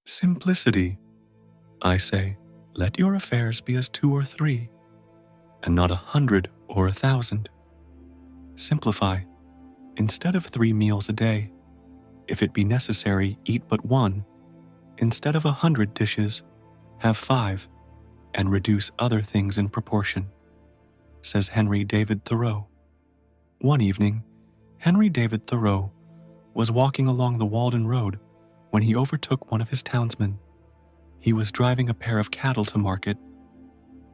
Simplicity. I say, let your affairs be as 2 or 3, and not 100 or 1,000. Simplify. Instead of 3 meals a day, if it be necessary, eat but 1. Instead of 100 dishes, have 5, and reduce other things in proportion, says Henry David Thoreau. One evening, Henry David Thoreau was walking along the Walden Road when he overtook one of his townsmen. He was driving a pair of cattle to market,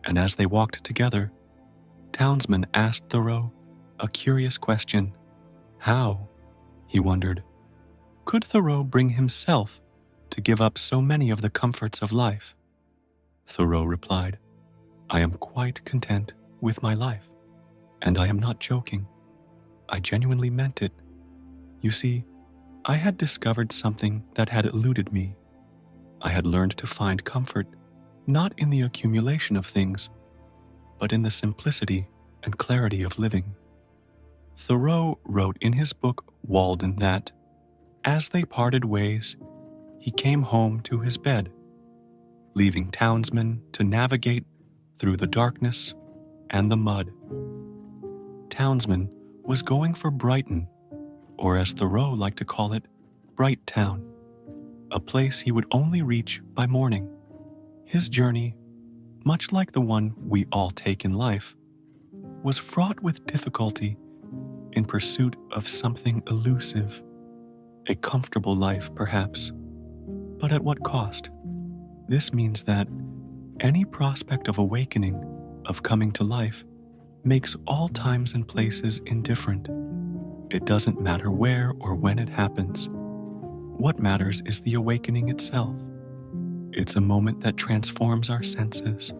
and as they walked together, townsman asked Thoreau a curious question. How, he wondered, could Thoreau bring himself to give up so many of the comforts of life? Thoreau replied, I am quite content with my life, and I am not joking. I genuinely meant it. You see, I had discovered something that had eluded me. I had learned to find comfort not in the accumulation of things, but in the simplicity and clarity of living. Thoreau wrote in his book Walden that, as they parted ways, he came home to his bed, leaving townsmen to navigate through the darkness and the mud. Townsman was going for Brighton, or as Thoreau liked to call it, Bright Town, a place he would only reach by morning. His journey, much like the one we all take in life, was fraught with difficulty in pursuit of something elusive, a comfortable life perhaps, but at what cost? This means that any prospect of awakening, of coming to life, makes all times and places indifferent. It doesn't matter where or when it happens. What matters is the awakening itself. It's a moment that transforms our senses,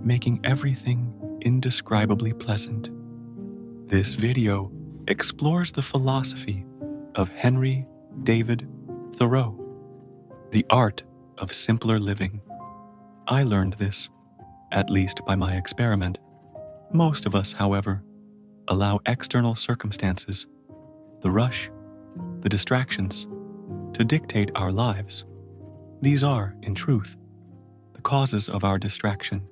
making everything indescribably pleasant. This video explores the philosophy of Henry David Thoreau, the art of simpler living. I learned this, at least by my experiment. Most of us, however, allow external circumstances, the rush, the distractions, to dictate our lives. These are, in truth, the causes of our distraction.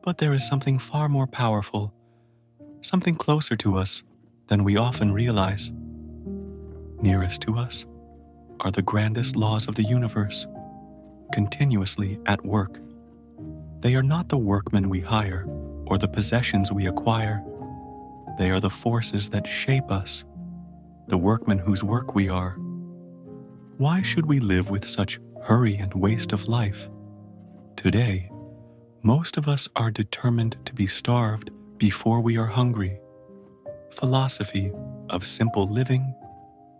But there is something far more powerful, something closer to us than we often realize. Nearest to us are the grandest laws of the universe, continuously at work. They are not the workmen we hire or the possessions we acquire. They are the forces that shape us, the workmen whose work we are. Why should we live with such hurry and waste of life? Today, most of us are determined to be starved before we are hungry. Philosophy of simple living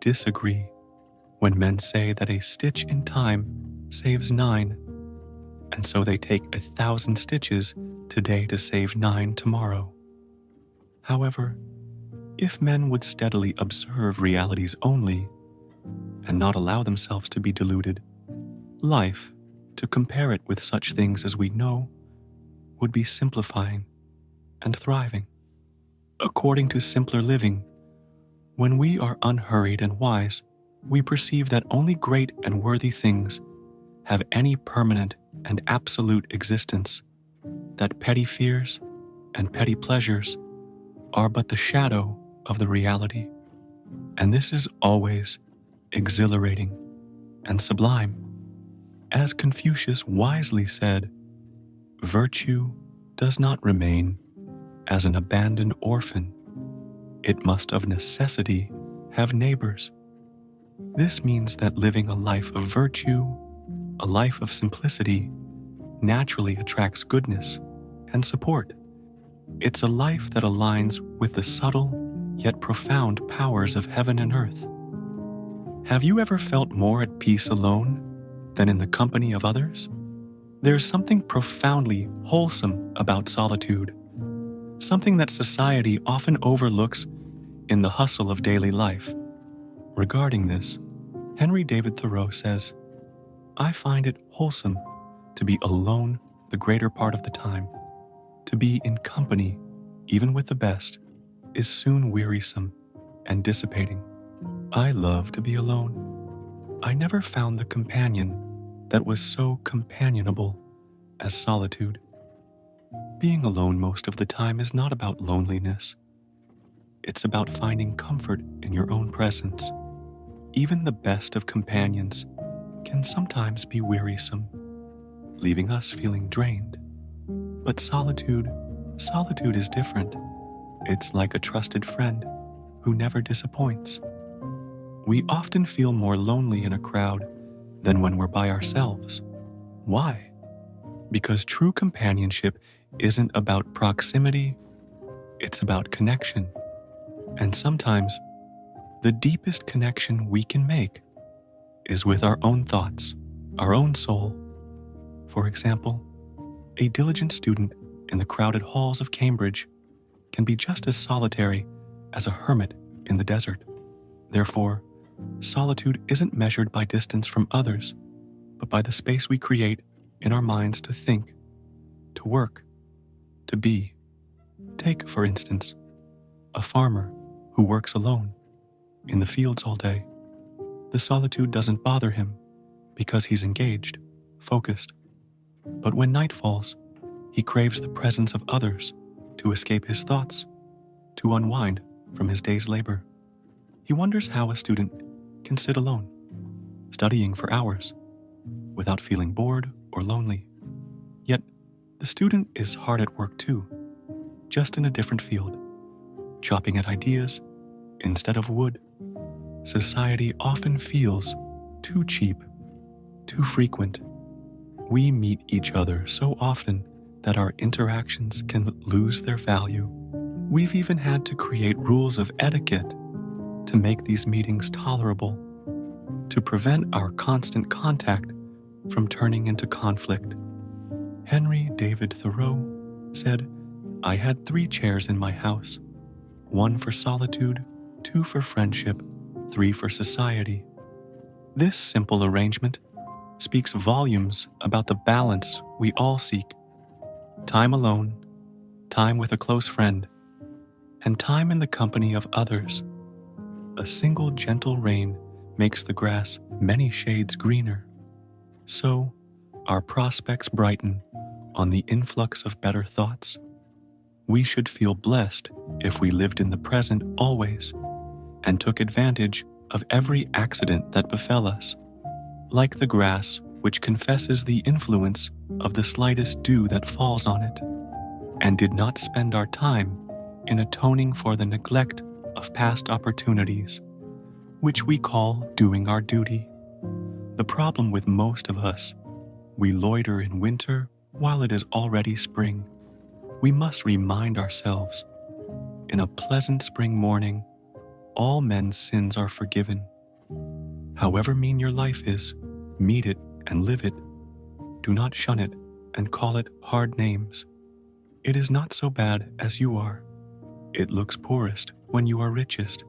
disagree when men say that a stitch in time saves 9, and so they take 1,000 stitches today to save 9 tomorrow. However, if men would steadily observe realities only, and not allow themselves to be deluded, life, to compare it with such things as we know, would be simplifying and thriving. According to simpler living, when we are unhurried and wise, we perceive that only great and worthy things have any permanent and absolute existence, that petty fears and petty pleasures are but the shadow of the reality. And this is always exhilarating and sublime. As Confucius wisely said, virtue does not remain as an abandoned orphan. It must of necessity have neighbors. This means that living a life of virtue, a life of simplicity, naturally attracts goodness and support. It's a life that aligns with the subtle yet profound powers of heaven and earth. Have you ever felt more at peace alone than in the company of others? There's something profoundly wholesome about solitude, something that society often overlooks in the hustle of daily life. Regarding this, Henry David Thoreau says, I find it wholesome to be alone the greater part of the time. To be in company, even with the best, is soon wearisome and dissipating. I love to be alone. I never found the companion that was so companionable as solitude. Being alone most of the time is not about loneliness. It's about finding comfort in your own presence. Even the best of companions can sometimes be wearisome, leaving us feeling drained. But solitude is different. It's like a trusted friend who never disappoints. We often feel more lonely in a crowd than when we're by ourselves. Why? Because true companionship isn't about proximity, it's about connection. And sometimes, the deepest connection we can make is with our own thoughts, our own soul. For example, a diligent student in the crowded halls of Cambridge can be just as solitary as a hermit in the desert. Therefore, solitude isn't measured by distance from others, but by the space we create in our minds to think, to work, to be. Take, for instance, a farmer who works alone in the fields all day. The solitude doesn't bother him because he's engaged, focused. But when night falls, he craves the presence of others to escape his thoughts, to unwind from his day's labor. He wonders how a student can sit alone, studying for hours, without feeling bored or lonely. Yet, the student is hard at work too, just in a different field, chopping at ideas instead of wood. Society often feels too cheap, too frequent. We meet each other so often that our interactions can lose their value. We've even had to create rules of etiquette to make these meetings tolerable, to prevent our constant contact from turning into conflict. Henry David Thoreau said, "I had 3 chairs in my house, 1 for solitude, 2 for friendship, 3 for society." This simple arrangement speaks volumes about the balance we all seek. Time alone, time with a close friend, and time in the company of others. A single gentle rain makes the grass many shades greener. So, our prospects brighten on the influx of better thoughts. We should feel blessed if we lived in the present always and took advantage of every accident that befell us, like the grass which confesses the influence of the slightest dew that falls on it, and did not spend our time in atoning for the neglect of past opportunities, which we call doing our duty. The problem with most of us, we loiter in winter while it is already spring. We must remind ourselves, in a pleasant spring morning, all men's sins are forgiven. However mean your life is, meet it and live it. Do not shun it and call it hard names. It is not so bad as you are. It looks poorest when you are richest.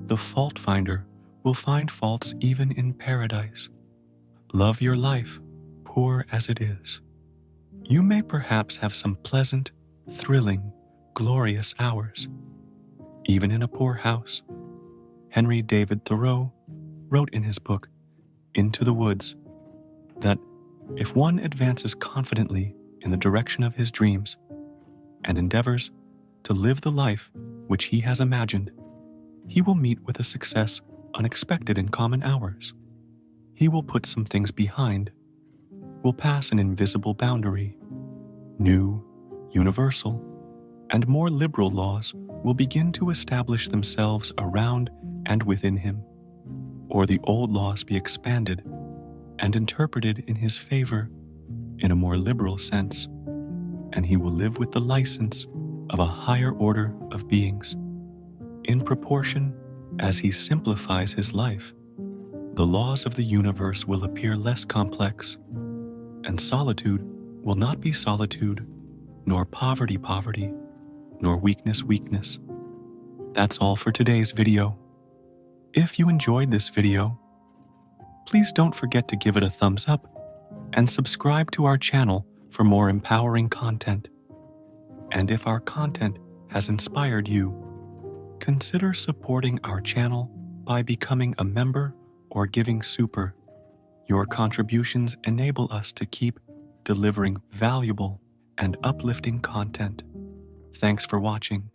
The fault finder will find faults even in paradise. Love your life, poor as it is. You may perhaps have some pleasant, thrilling, glorious hours, even in a poor house. Henry David Thoreau wrote in his book, Into the Woods, that if one advances confidently in the direction of his dreams and endeavors to live the life which he has imagined, he will meet with a success unexpected in common hours. He will put some things behind, will pass an invisible boundary. New, universal, and more liberal laws will begin to establish themselves around and within him, or the old laws be expanded and interpreted in his favor in a more liberal sense, and he will live with the license of a higher order of beings. In proportion as he simplifies his life, the laws of the universe will appear less complex, and solitude will not be solitude, nor poverty poverty, nor weakness weakness. That's all for today's video. If you enjoyed this video, please don't forget to give it a thumbs up and subscribe to our channel for more empowering content. And if our content has inspired you, consider supporting our channel by becoming a member or giving super. Your contributions enable us to keep delivering valuable and uplifting content. Thanks for watching.